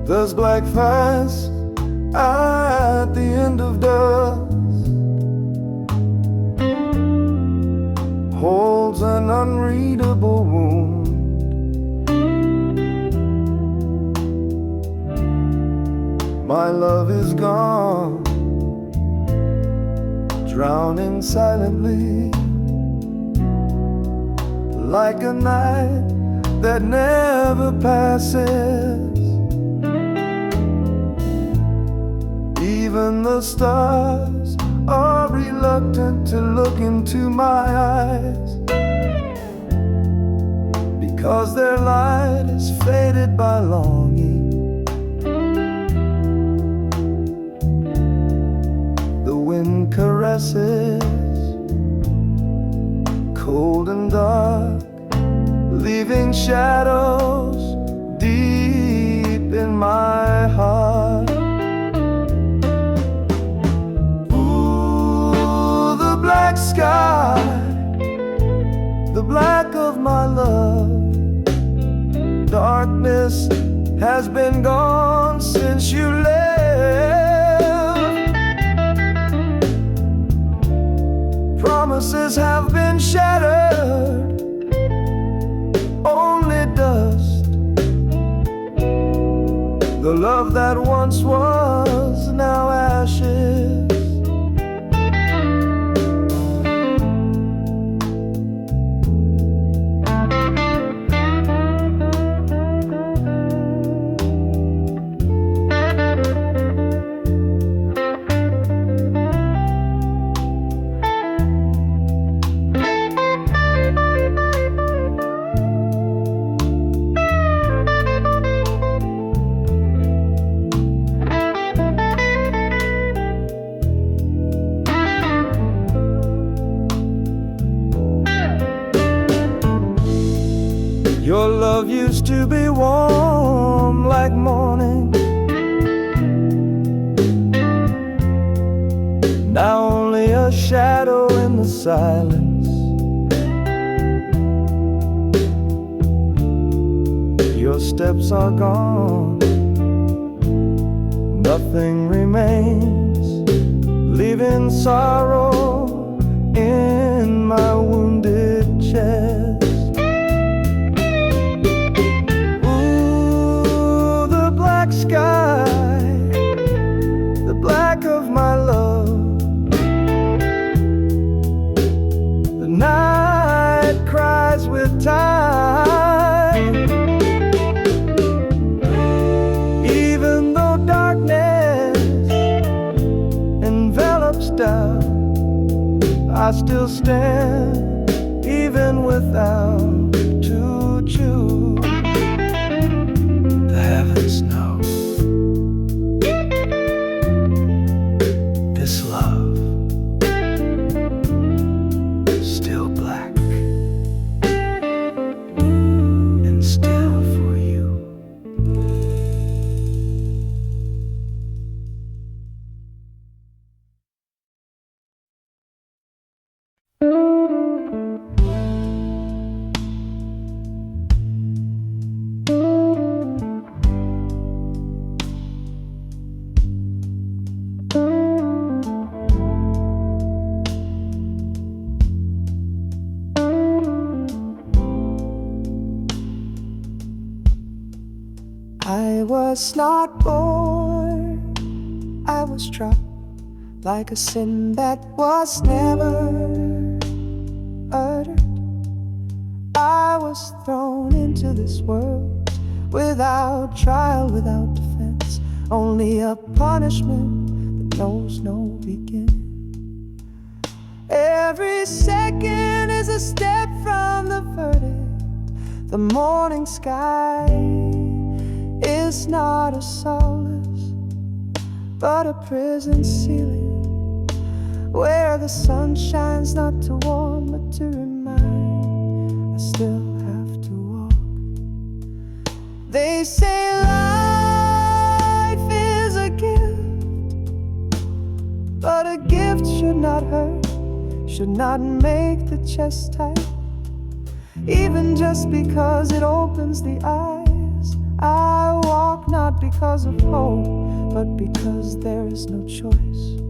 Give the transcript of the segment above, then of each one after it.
There's black fires at the end of dusk, holds an unreadable wound. My love is gone, drowning silently, like a night that never passes. Even the stars are reluctant to look into my eyes, because their light is faded by longing. The wind caresses, cold and dark, leaving shadows deep in my heart. Ooh, the black sky, the black of my love. Darkness has been gone since you left. Promises have been shattered, only dust. The love that once was now ashes. Your love used to be warm like morning, now only a shadow in the silence. Your steps are gone, nothing remains, leaving sorrow in my wounded chest. Sky, the black of my love. The night cries with time, even though darkness envelops doubt. I still stand, even without to choose. The heavens know this love, still black and still for you. I was not born, I was dropped like a sin that was never uttered. I was thrown into this world without trial, without defense, only a punishment that knows no beginning. Every second is a step from the verdict. The morning sky is not a solace, but a prison ceiling, where the sun shines not to warm, but to remind I still have to walk. They say life is a gift, but a gift should not hurt, should not make the chest tight, even just because it opens the eyes I walk not because of hope, but because there is no choice.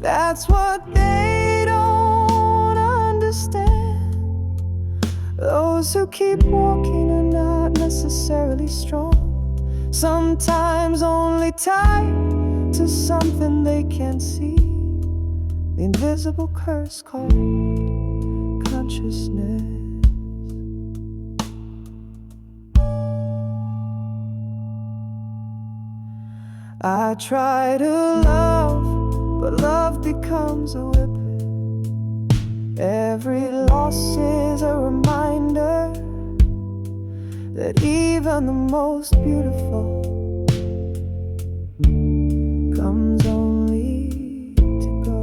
That's what they don't understand. Those who keep walking are not necessarily strong. Sometimes only tied to something they can't see. The invisible curse called consciousness. I try to love, but love becomes a whippet. Every loss is a reminder that even the most beautiful comes only to go.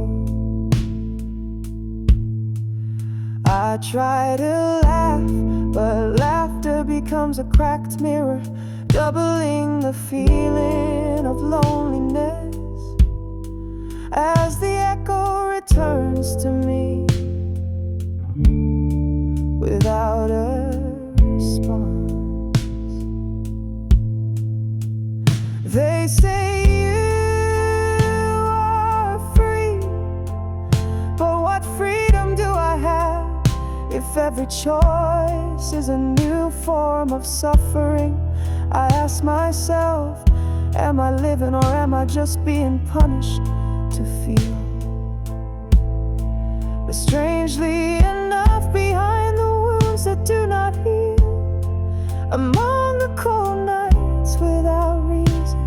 I try to laugh, but laughter becomes a cracked mirror, doubling the feeling of loneliness as the echo returns to me without a response. They say you are free, but what freedom do I have if every choice is a new form of suffering? I ask myself, am I living or am I just being punished to feel? But strangely enough, behind the wounds that do not heal, among the cold nights without reason,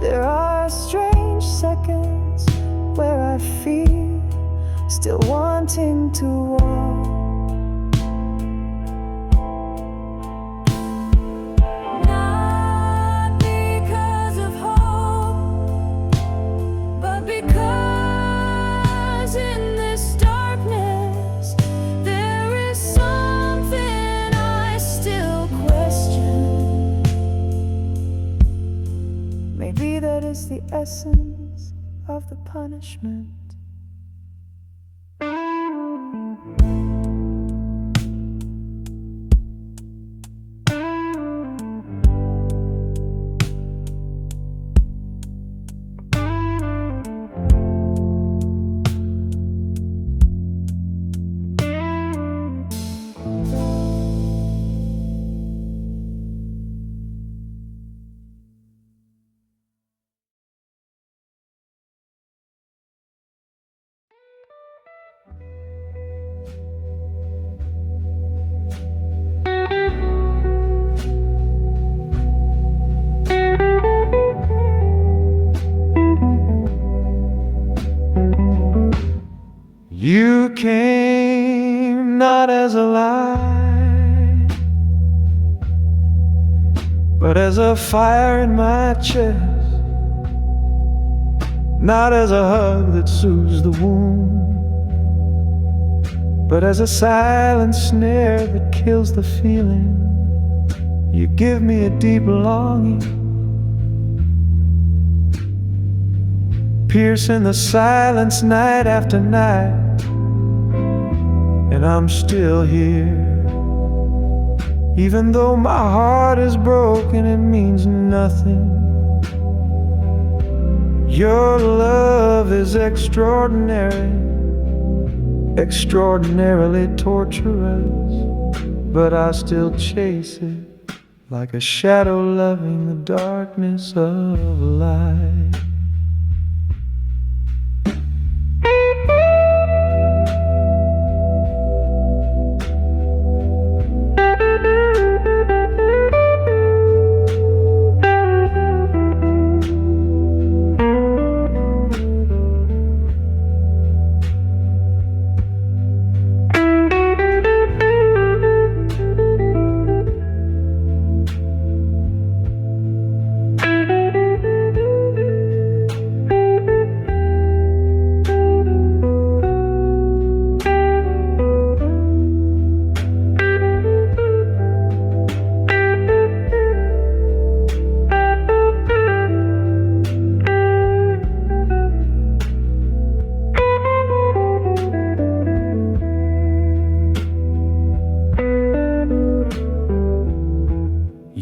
there are strange seconds where I feel still wanting to walk. Maybe that is the essence of the punishment. You came not as a lie, but as a fire in my chest, not as a hug that soothes the wound, but as a silent snare that kills the feeling. You give me a deep longing, piercing the silence night after night, and I'm still here. Even though my heart is broken, it means nothing. Your love is extraordinary, extraordinarily torturous, but I still chase it like a shadow loving the darkness of light.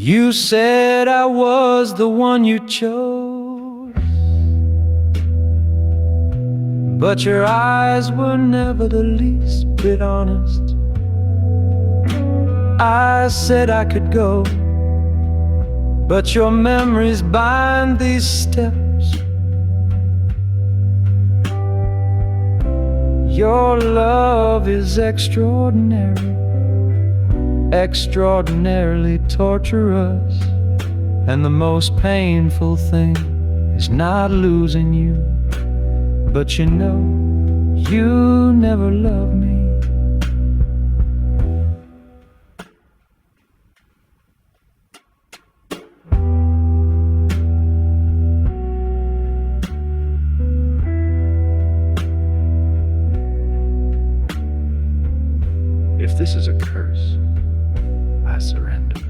You said I was the one you chose, but your eyes were never the least bit honest. I said I could go, but your memories bind these steps. Your love is extraordinary, extraordinarily torturous. And the most painful thing is not losing you. But you know, you never loved me. If this is a curse, I surrender,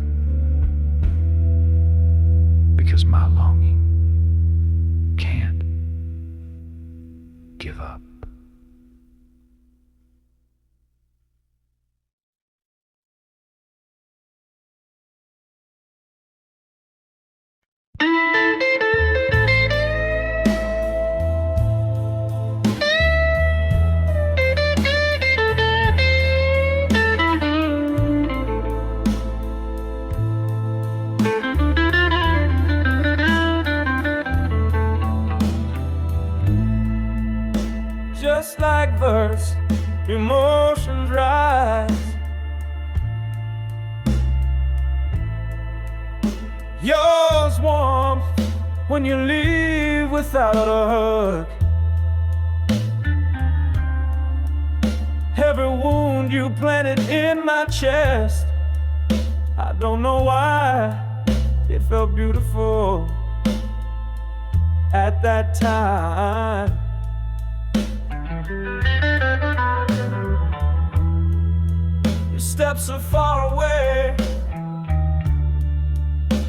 because my longing can't give up. Just like verse, emotions rise. Yours warm when you leave without a hug. Every wound you planted in my chest, I don't know why it felt beautiful at that time. Your steps are far away,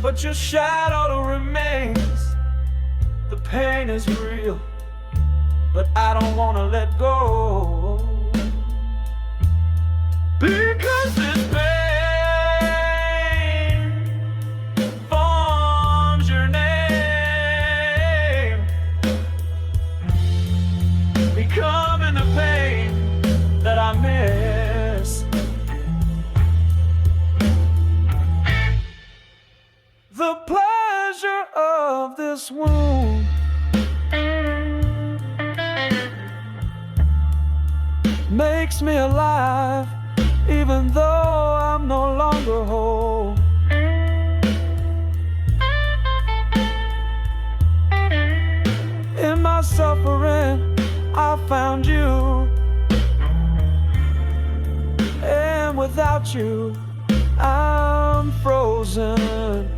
but your shadow remains. The pain is real, but I don't want to let go, because this pain forms your name, becoming the pain that I miss. The pleasure of this wound makes me alive, even though I'm no longer whole. In my suffering, I found you, and without you, I'm frozen.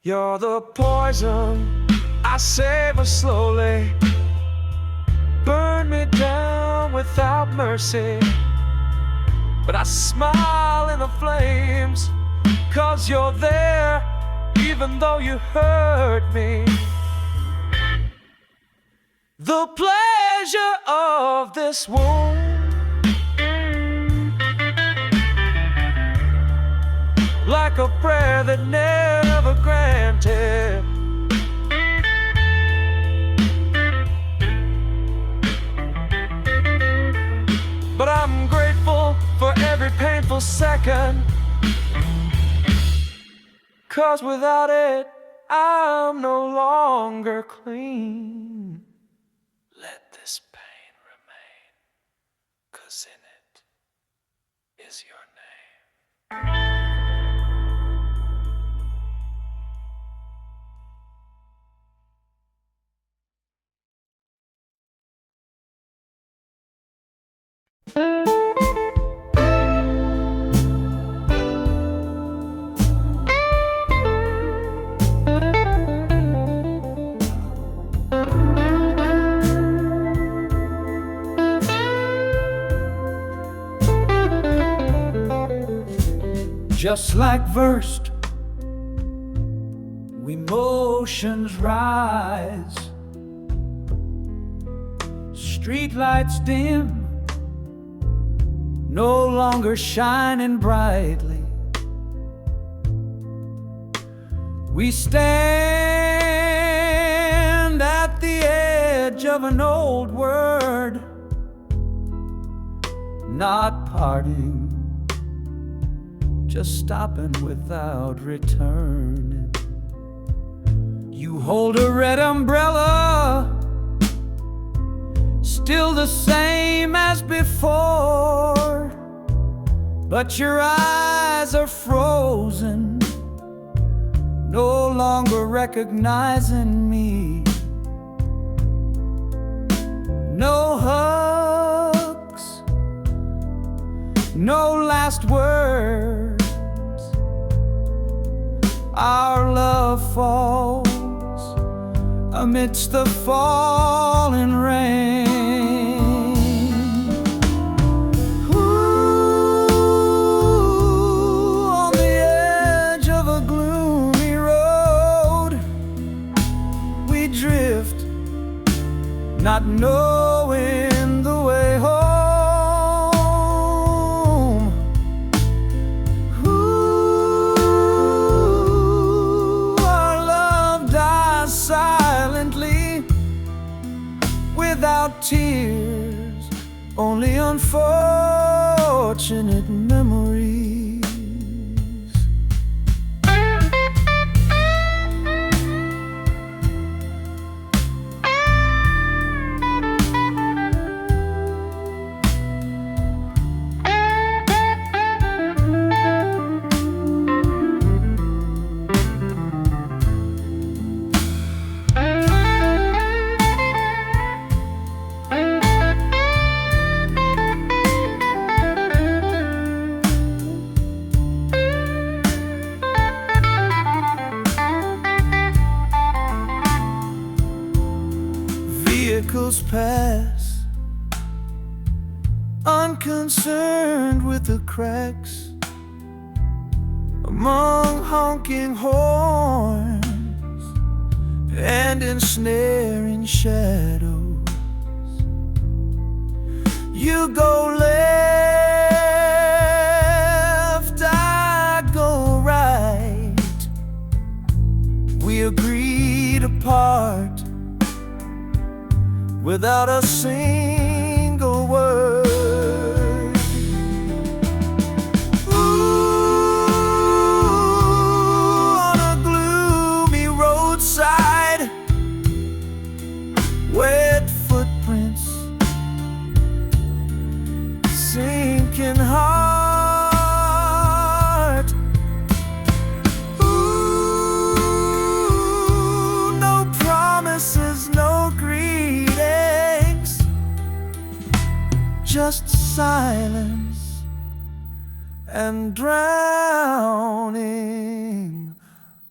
You're the poison I savor slowly, burn me down without mercy. But I smile in the flames, 'cause you're there, even though you hurt me. The pleasure of this wound, like a prayer that never granted. But I'm grateful for every painful second, 'cause without it, I'm no longer clean. is your name? Just like versed, emotions rise. Streetlights dim, no longer shining brightly. We stand at the edge of an old word, not parting, just stopping without returning. You hold a red umbrella, still the same as before, but your eyes are frozen, no longer recognizing me. No hugs, no last words. Our love falls amidst the falling rain. Ooh, on the edge of a gloomy road, we drift, not knowing the way home. Without tears, only unfortunate memories. Vehicles pass, unconcerned with the cracks among honking horns and ensnaring shadows. You go left, I go right. We agree to part without a single word. Ooh, on a gloomy roadside, wet footprints, sinking heart. Ooh, no promises, no greetings, just silence and drowning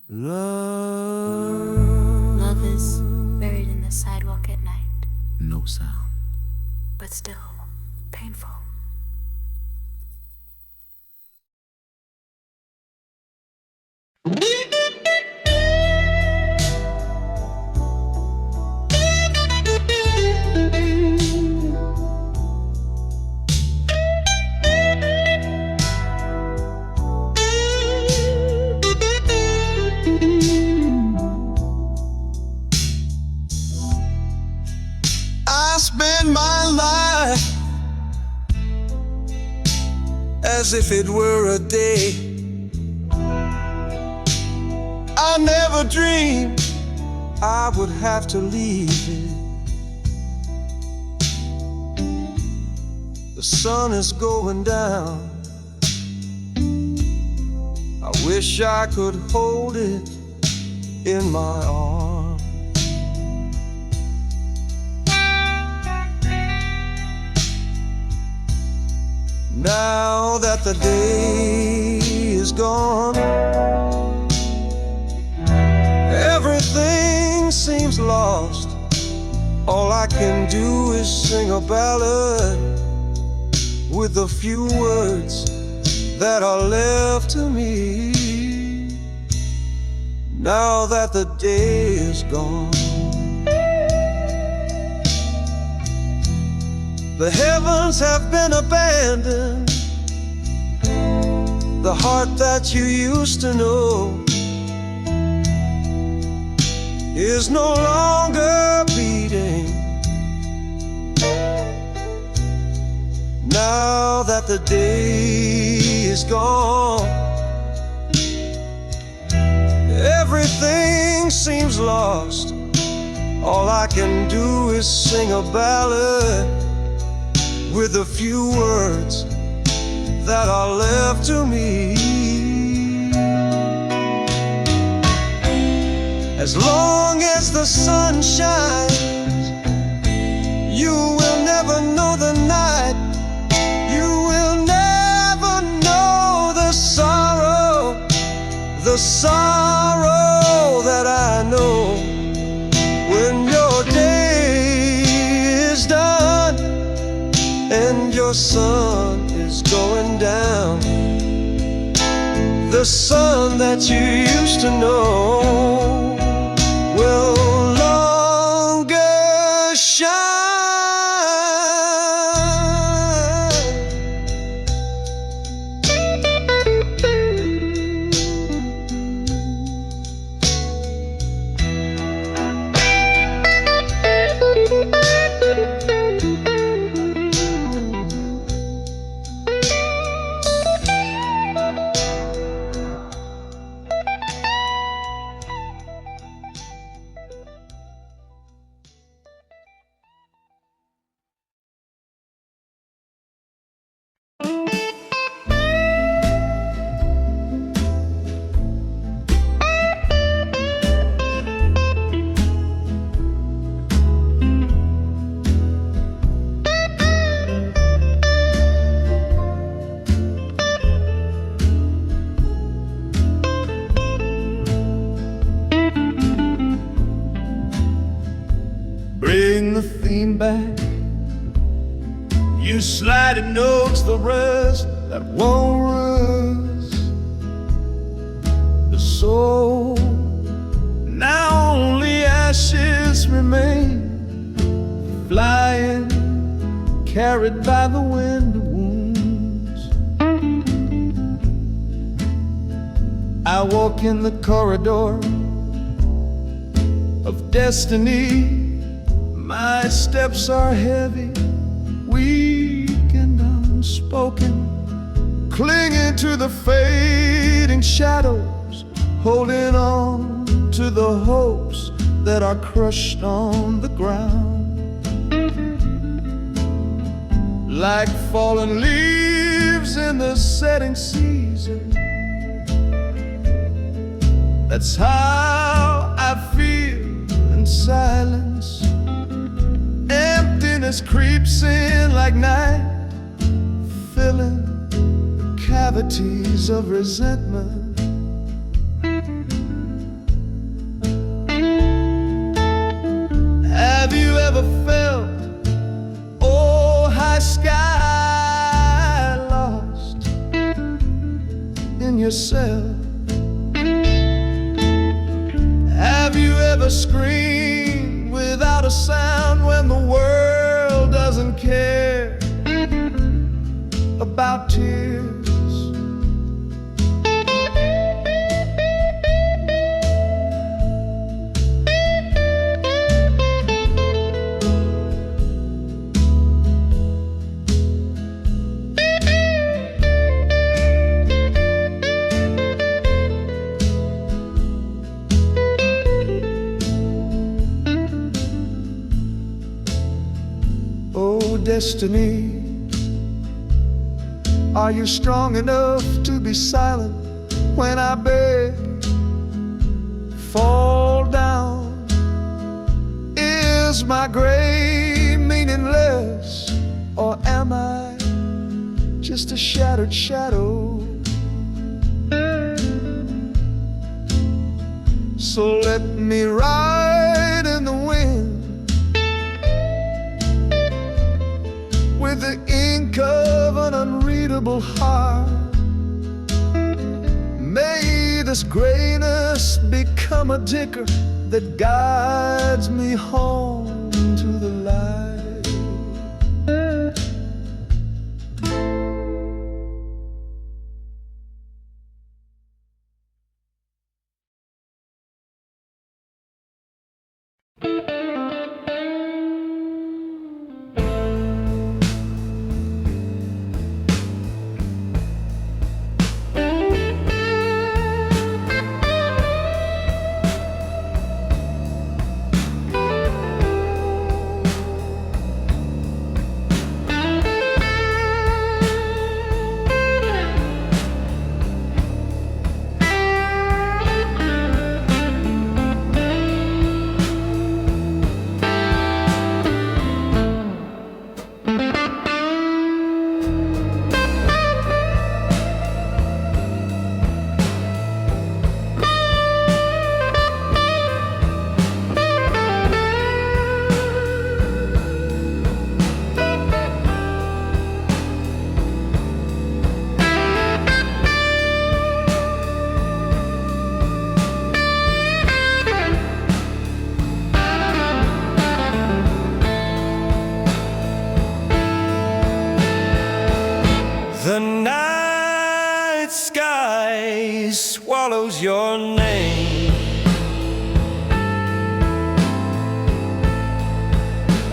love. Love is buried in the sidewalk at night. No sound, But still painful. I spend my life as if it were a day. I never dreamed I would have to leave it. The sun is going down, I wish I could hold it in my arms. Now that the day is gone, everything seems lost. All I can do is sing a ballad with a few words that are left to me. Now that the day is gone, the heavens have been abandoned. The heart that you used to know is no longer beating. Now that the day is gone, everything seems lost. All I can do is sing a ballad with a few words that are left to me. As long as the sun shines, you will never know the night. You will never know the sorrow that I know. When your day is done and your sun is going down, the sun that you used to know will longer shine. Bring the theme back. You slided notes, the rest that won't rust. The soul, now only ashes remain, flying, carried by the wind of wounds. I walk in the corridor of destiny. My steps are heavy, weak and unspoken, clinging to the fading shadows, holding on to the hopes that are crushed on the ground. Like fallen leaves in the setting season, that's how I feel in silence. Emptiness creeps in like night, filling the cavities of resentment. Have you ever felt, oh, high sky lost in yourself? Have you ever screamed without a sound when the world doesn't care about tears? Oh, destiny, are you strong enough to be silent when I beg, fall down. Is my grave meaningless, or am I just a shattered shadow? So let me ride in the wind with the ink of an unreadable heart. May this grayness become a dicker that guides me home to the light. The night sky swallows your name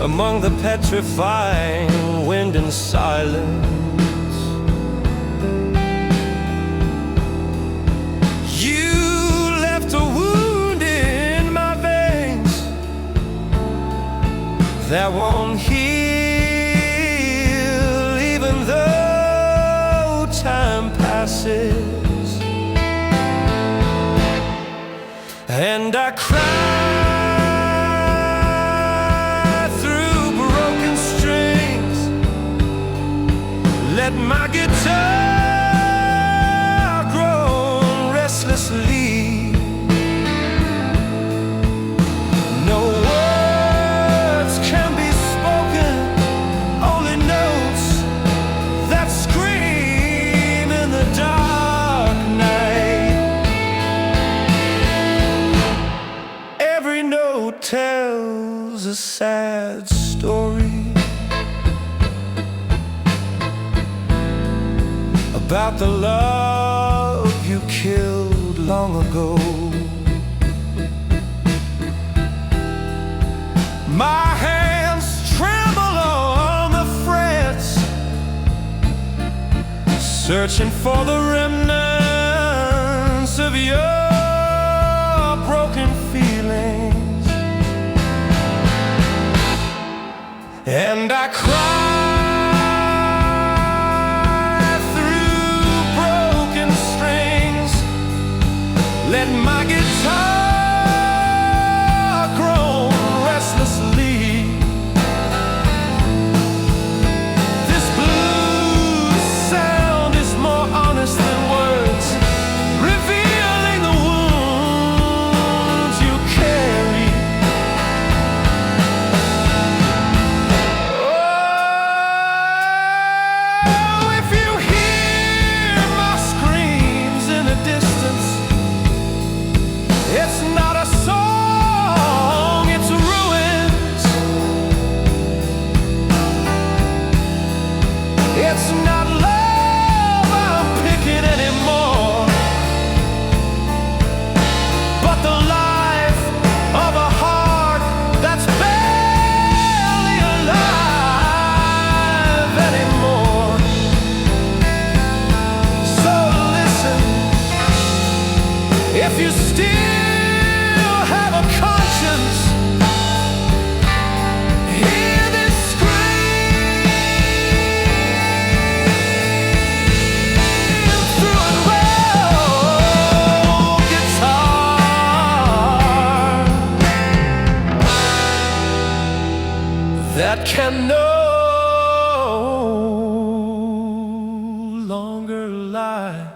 among the petrifying wind and silence. You left a wound in my veins that won't heal even though time passes, and I cry through broken strings. Let my guitar groan restlessly. No words can be spoken, only notes that scream in the dark night. Every note tells a sad story about the love you killed long ago. My hands tremble on the frets, searching for the remnants of your broken feelings, and I cry through broken strings. Let my guitar groan restlessly. This blues sound is more honest than words, revealing the wounds you carry. Oh, that can no longer lie.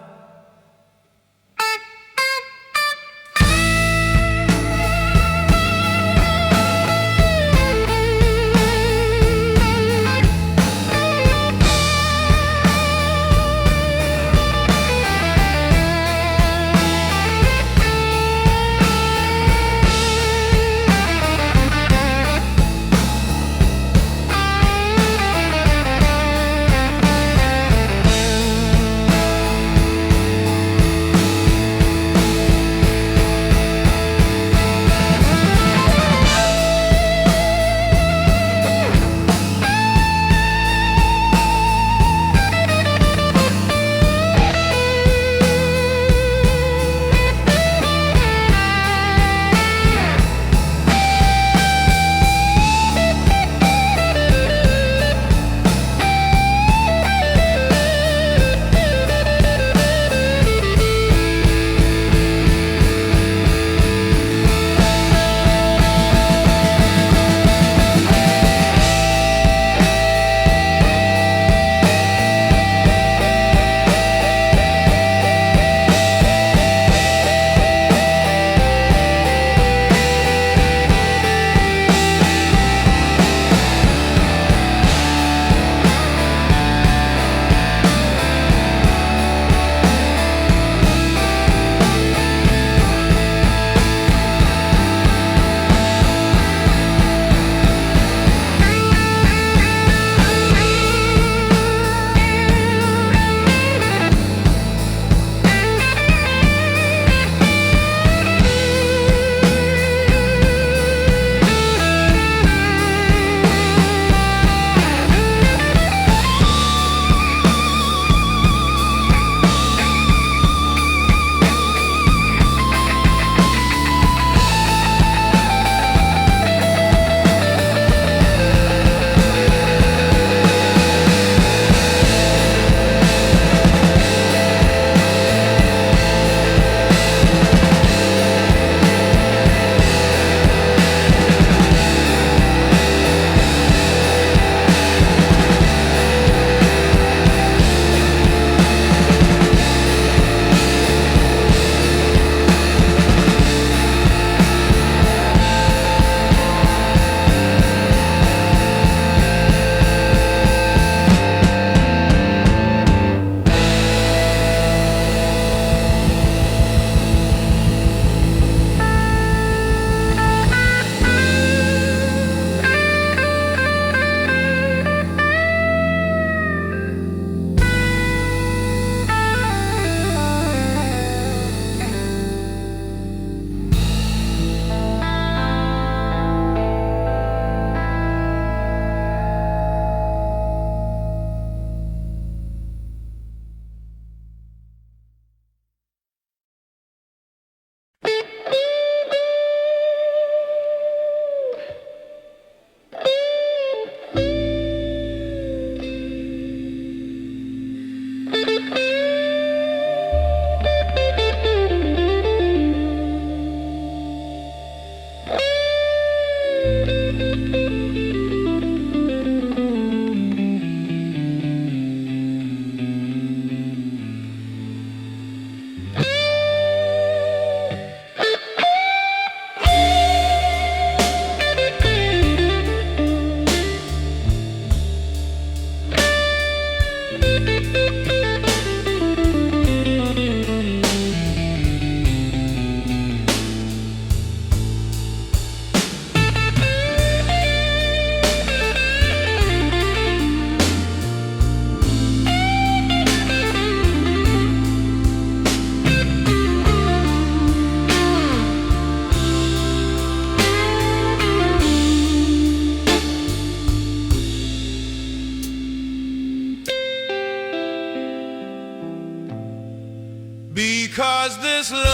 Because this love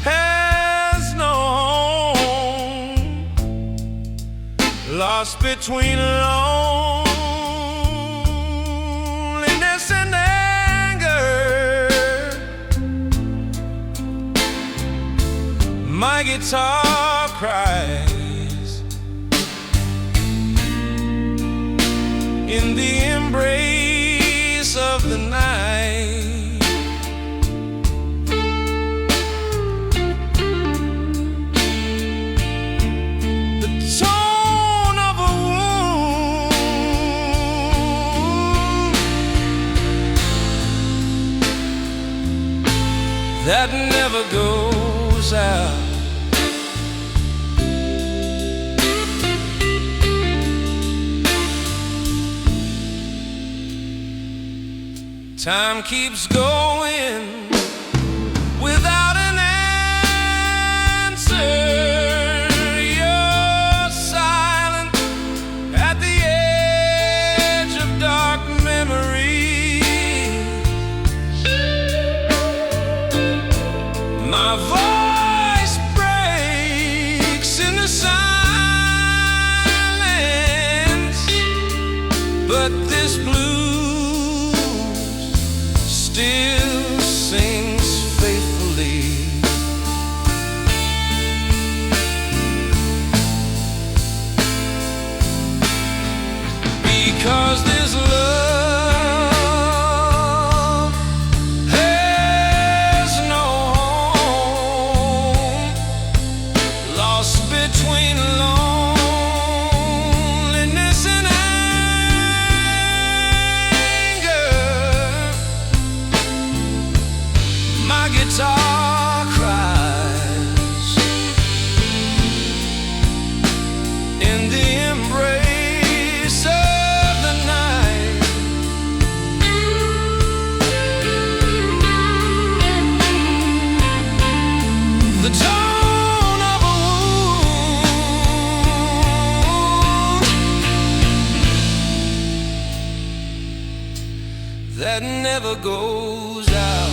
has no home, lost between loneliness and anger. my guitar cries in the embrace of the night. The tone of a wound that never goes out. Time keeps going without an answer. You're silent at the edge of dark memory. My voice breaks in the silence, but this blues still sings faithfully. Because this love has no home, lost between loneliness and my guitar cries in the embrace of the night. The tone of a wound that never goes out.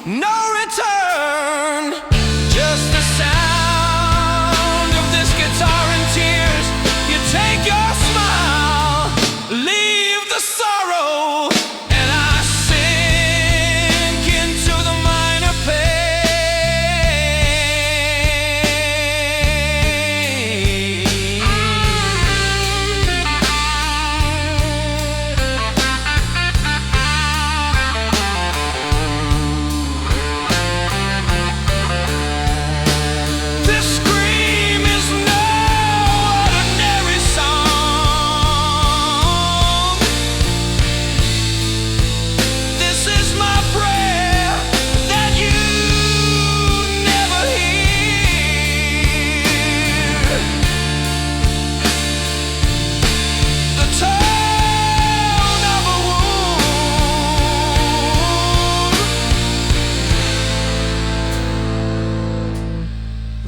No return, just the sound of this guitar and tears. You take your smile, leave the sorrow, and I sink into the minor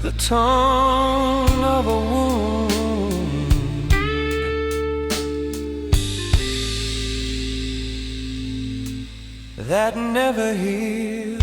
the tone of a wound that never heals.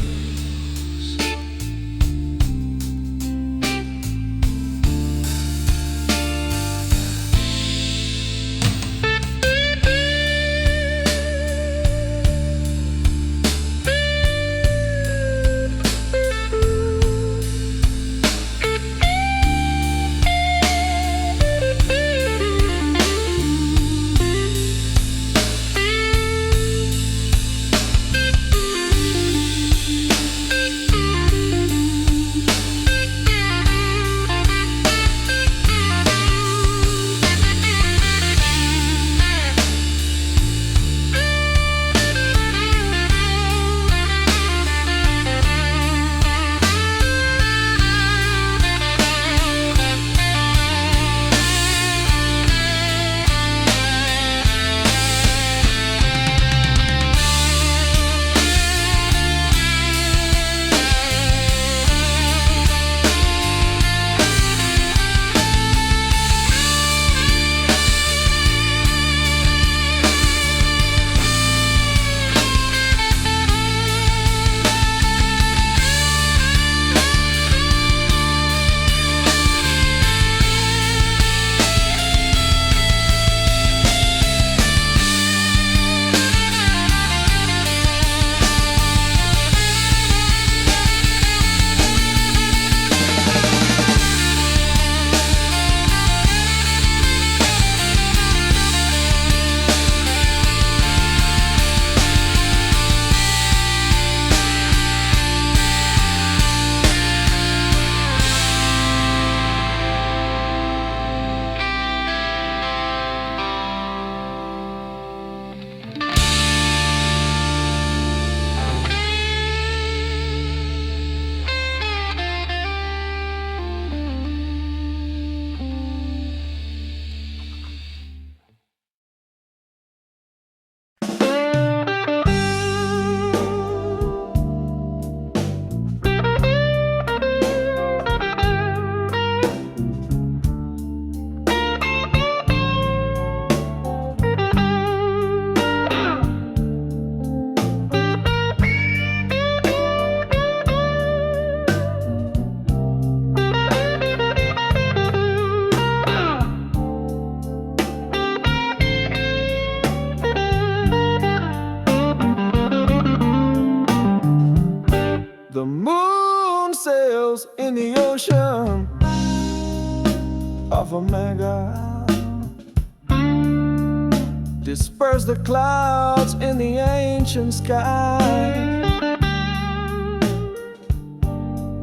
disperse the clouds in the ancient sky.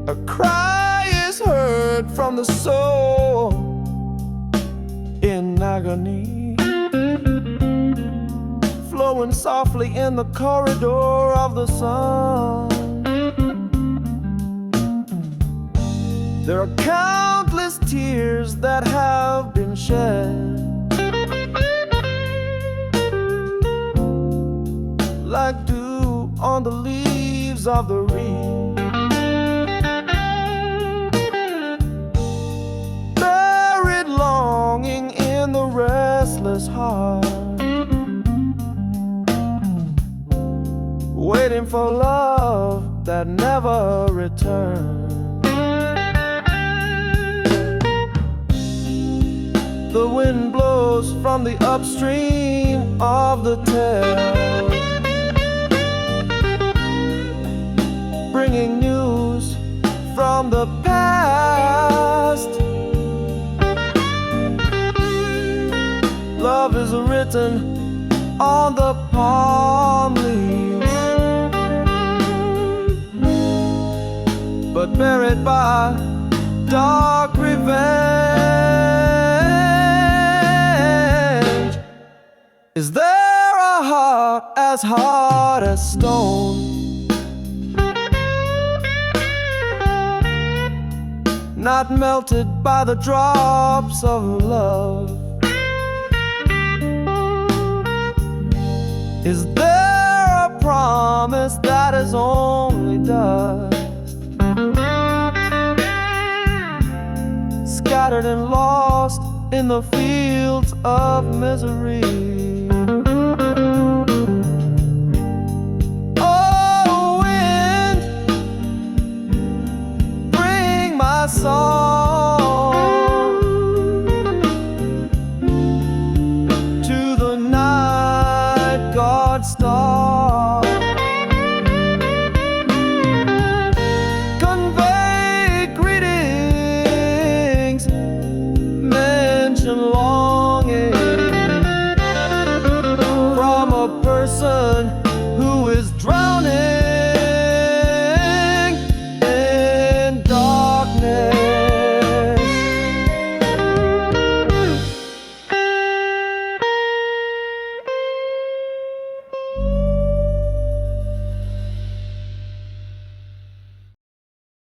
A cry is heard from the soul in agony, flowing softly in the corridor of the sun. There are countless tears that have been shed, like dew on the leaves of the reed. Buried longing in the restless heart, waiting for love that never returns. The wind blows from the upstream of the tale, bringing news from the past. Love is written on the palm leaves, but buried by dark revenge. Is there a heart as hard as stone, not melted by the drops of love? Is there a promise that is only dust, scattered and lost in the fields of misery? Oh, wind, bring my song